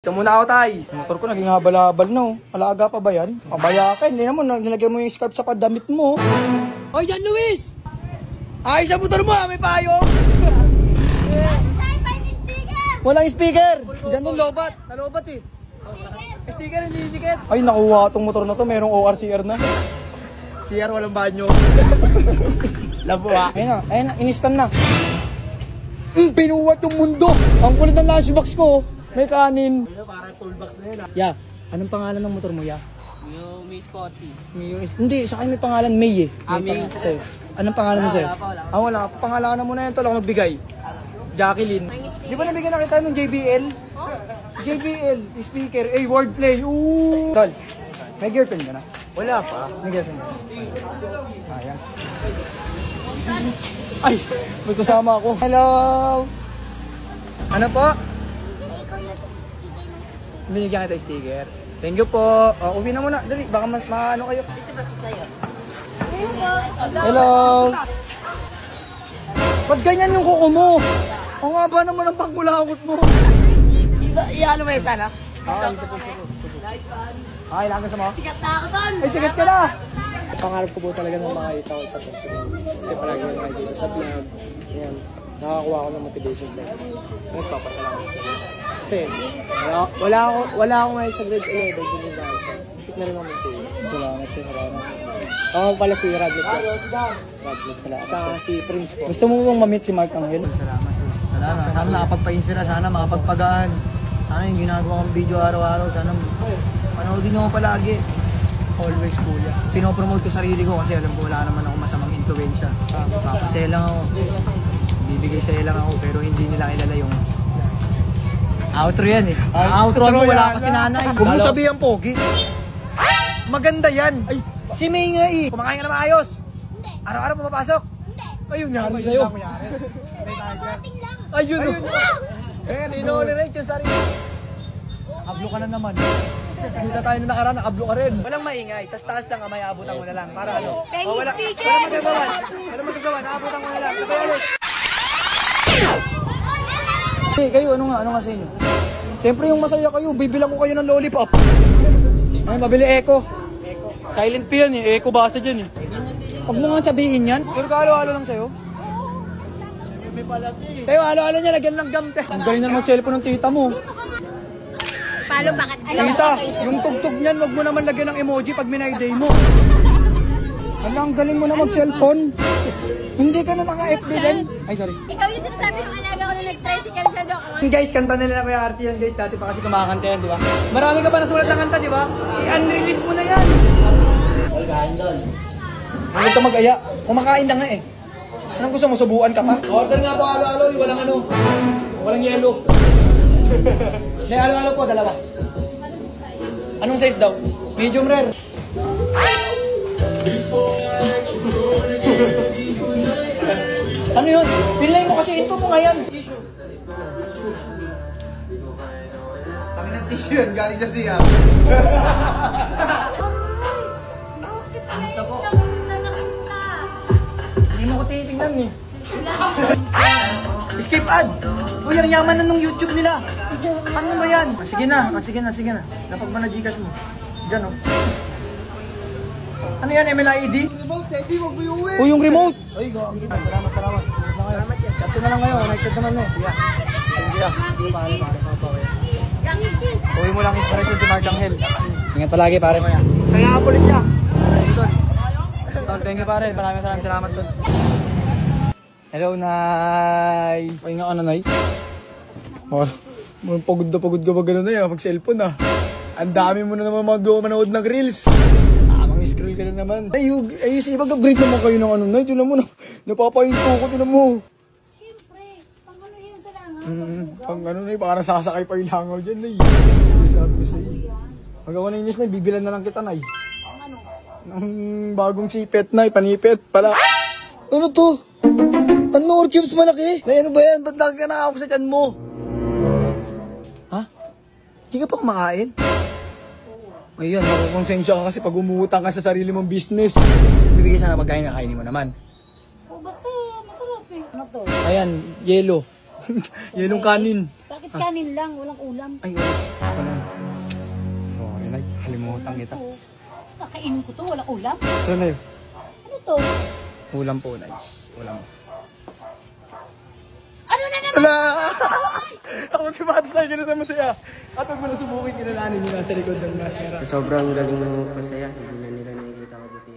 Ito muna ako, tay. Motor ko naging habal-habal na, oh. Alaga pa ba yan? Pabaya ka, hindi naman. Nilagay mo yung scarf sa padamit mo. Oh, yan, Luis! Ayos sa motor mo, may payo. Walang speaker. Diyan yung lobat. Nalobat eh. Sticker, hindi dikit. Ay, nakuha itong motor na to. Merong ORCR na. CR, walang banyo. Labo ha. Ayun na, inistan na. Pinuwat yung mundo. Ang kulit ng lunchbox ko. May kanin. Parang toolbox na yun ha. Ya, anong pangalan ng motor mo, ya? May Scotty. Hindi, sa akin may pangalan May eh. May sa'yo. Anong pangalan mo sa'yo? Wala. Pangalanan mo na yan. Tol, ako magbigay. Jacqueline. Di ba nabigyan na kita ng JBL? JBL, speaker, wordplay. Ooh! Tol, may girlfriend ka na? Wala pa. May girlfriend ka na? Ayan. Ay, may kasama ako. Hello! Ano po? Binigyan kita sticker. Thank you po. Uwi na muna. Dali, baka maano kayo. Hello! Ba't ganyan yung kuko mo? Ang haba naman ang pangkulakot mo. Iyan mo yung sana? Ay, lang sa mo? Sikat na ako doon! Ay, sikat ka na! Pangarap ko po talaga na makakita ko sa president. Kasi palagi ko nakikita sa vlog. Ayan, nakakuha ako ng motivation sa inyo. Nagpapasalamat ko. Kasi wala ako ngayon sa grade 11 din dahil sa tik na rin ako po. Salamat po. Ako pala si Radlet po. Radlet pala. At saka si Prince po. Gusto mo bang ma-meet si Mark Angel? Salamat po. Salamat. Sana nakapagpa-inspira, sana makapagpagaan. Sana yung ginagawa kong video araw-araw. Sana panoodin nyo ako palagi. Always kuya. Pinopromote ko sarili ko kasi alam ko wala naman ako masamang influensya. Papasaya lang ako. Bibigay sa'yo lang ako pero hindi nila kilala yung outro yan eh. Outro mo wala pa si nanay. Huwag mo sabihan pogi. Maganda yan. Ay, si May nga eh. Kumakain ka na maayos. Hindi. Araw-araw pumapasok. Hindi. Ayun nga sa'yo. Nakakating lang. Ayun. Tinolerate yung sarili. Nakablo ka na naman. Kita tayo na nakaraan, nakablo ka rin. Walang maingay, taas-taas lang kamay, abutan mo na lang. Para ano? Wala magagawa. Wala magagawa, naabutan mo na lang. Sabay alis. Hey, kayo, ano nga sa inyo? Siyempre yung masaya kayo, bibilang ko kayo ng lollipop. Ay, mabili Eco. Silent P yan eh, Eco basa dyan eh. Huwag mo nga sabihin yan. Pero kahalo-halo lang sa'yo. Tayo, halo-halo niya, lagyan ng gam. Ang galing na mag-cellphone ng tita mo. Palo, bakit? Tita, yung tugtog niyan, wag mo naman lagyan ng emoji pag minayday mo. Ala, ang galing mo na mag-cellphone. Hindi ka na naka-FD din. Ay, sorry. Ikaw yung sinasabi ng alaga ko na nag-tricycle siya doon. Guys, kanta nila na Kuya Artie yan, guys. Dati pa kasi kumakanta yan, di ba? Marami ka pa nasulat ng kanta, di ba? I-unrelease mo na yan. All kain doon. Huwag ka mag-aya. Kumakain na nga eh. Anong gusto mo? Subuan ka pa? Order nga po, alo-alo. Walang ano. Walang yelo. Hindi, alo-alo po, dalawa. Anong size daw? Medium rare. Ano yun? Pinlay mo kasi ito mo ngayon. Tangin ng tissue yun, galing sa siya. Kamusta po? Hindi mo ko titignan eh. Escape ad! Uy, ang yaman na nung YouTube nila. Ano ba yan? Sige na. Napag mo na Gcash mo. Diyan oh. Ano yan, MLID? Remote, sa ID, wag mo yung uwi. Uy, yung remote! Ay, salamat. Salamat yan. Kapto na lang ngayon, connected naman eh. Yeah. Uwi mo lang inspiration si Mark Angel. Ingat palagi pare mo yan. Saya ka pulit niya. Thank you pare, maraming salamat doon. Hello, Nay. Pahinga ka na, Nay. Pagod ka ba gano'n na mag-cellphone ah. Ang dami mo na naman manood ng reels. Scroll ka na naman. Ay, si mag-upgrade naman kayo ng ano, Nay. Tinan mo na. Napapahinto ko, tinan mo. Siyempre, pang ano yun sa langaw. Pang ano, Nay, para sasakay pa yung langaw dyan, Nay. Sabi ko sa'yo. Magawa na inis, Nay. Bibilan na lang kita, Nay. Ano? Ng bagong sipet, Nay. Panipet. Pala. Ano to? Tanor cubes malaki. Nay, ano ba yan? Ba't lagi ka nakakap sa tiyan mo? Ha? Hindi ka pa kumakain? Ayan, makukonsensya ka kasi pag umutang ka sa sarili mong business. Bibigay sana magkain na kainin mo naman. Oh, basta masarap eh. Ano to? Ayan, yelo. Yelong kanin. Bakit kanin lang? Walang ulam. Ay, wala Nakalimutan kita. Kakainin ko to, walang ulam. Ano na yun? Ano to? Ulam po, guys. Ulam. Ano na naman? Wala! Ako si Mads na, ganun na masaya. At huwag mo na subukin, kinalanin nyo nasa likod ng masera. Sobrang galing mo pasaya, hindi na nila nakikita ko buti.